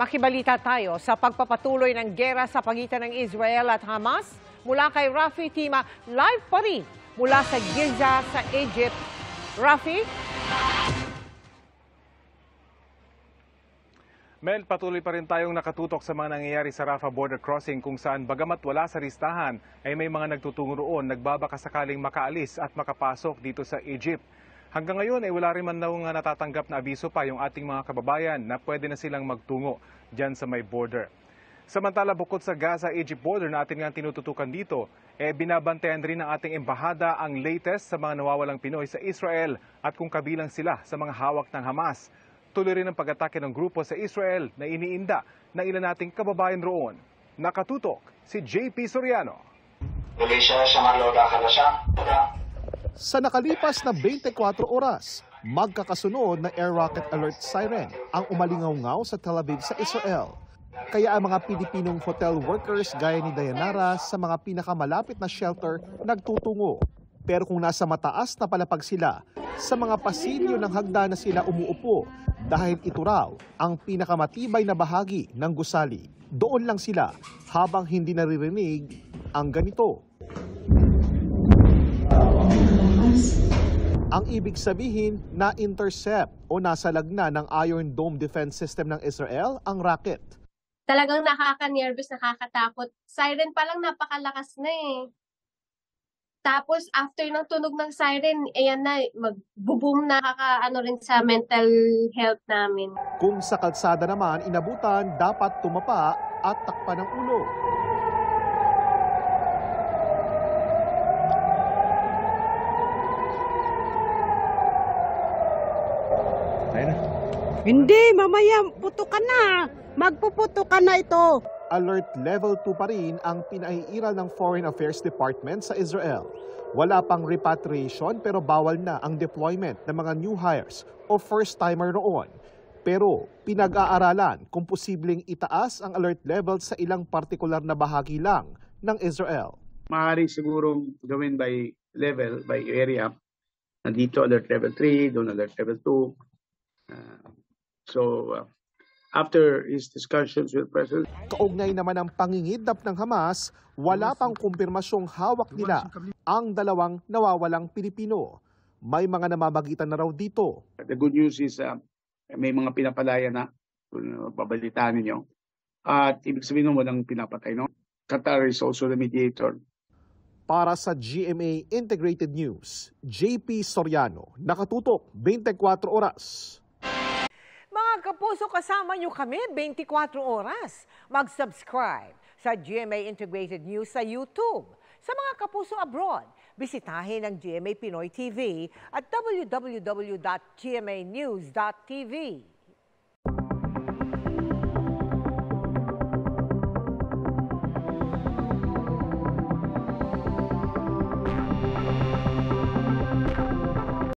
Makibalita tayo sa pagpapatuloy ng giyera sa pagitan ng Israel at Hamas. Mula kay Rafi Tima, live pa rin mula sa Giza sa Egypt. Rafi? Mel, patuloy pa rin tayong nakatutok sa mga nangyayari sa Rafah border crossing kung saan bagamat wala sa listahan ay may mga nagtutungo roon nagbabaka sakaling makaalis at makapasok dito sa Egypt. Hanggang ngayon ay wala rin man daw natatanggap na abiso pa yung ating mga kababayan na pwede na silang magtungo dyan sa may border. Samantala bukod sa Gaza-Egypt border na atin nga tinututukan dito, binabantayan rin ng ating embahada ang latest sa mga nawawalang Pinoy sa Israel at kung kabilang sila sa mga hawak ng Hamas. Tuloy rin ang pag-atake ng grupo sa Israel na iniinda ng ilan nating kababayan roon. Nakatutok si JP Soriano. Sa nakalipas na 24 oras, magkakasunod na air rocket alert siren ang umalingaw-ngaw sa Tel Aviv sa Israel. Kaya ang mga Pilipinong hotel workers gaya ni Dayanara sa mga pinakamalapit na shelter nagtutungo. Pero kung nasa mataas na palapag sila, sa mga pasilyo ng hagdan na sila umuupo dahil ito raw ang pinakamatibay na bahagi ng gusali. Doon lang sila habang hindi naririnig ang ganito. Ang ibig sabihin na intercept o nasalag na ng Iron Dome defense system ng Israel ang rocket. Talagang nakaka-nervous, nakakatakot. Siren pa lang napakalakas na eh. Tapos after ng tunog ng siren, ayan na, magbo-boom na rin sa mental health namin. Kung sa kalsada naman inabutan, dapat tumapa at takpan ng ulo. Hindi, mamaya putukan na. Magpuputukan na ito. Alert level 2 pa rin ang pinaiiral ng Foreign Affairs Department sa Israel. Wala pang repatriation pero bawal na ang deployment ng mga new hires o first-timer roon. Pero pinag-aaralan kung posibleng itaas ang alert level sa ilang partikular na bahagi lang ng Israel. Maaari sigurong gawin by level, by area. Nandito alert level 3, doon alert level 2. After his discussions with President. Kaugnay naman ang pangingidnap ng Hamas, wala pang kumpirmasyong hawak nila ang dalawang nawawalang Pilipino. May mga namamagitan na raw dito. The good news is may mga pinapalaya na, babalitaan ninyo. At ibig sabihin walang pinapatay. No? Qatar is also the mediator. Para sa GMA Integrated News, JP Soriano, nakatutok 24 oras. Mga kapuso, kasama nyo kami 24 oras. Mag-subscribe sa GMA Integrated News sa YouTube. Sa mga kapuso abroad, bisitahin ang GMA Pinoy TV at www.gmanews.tv.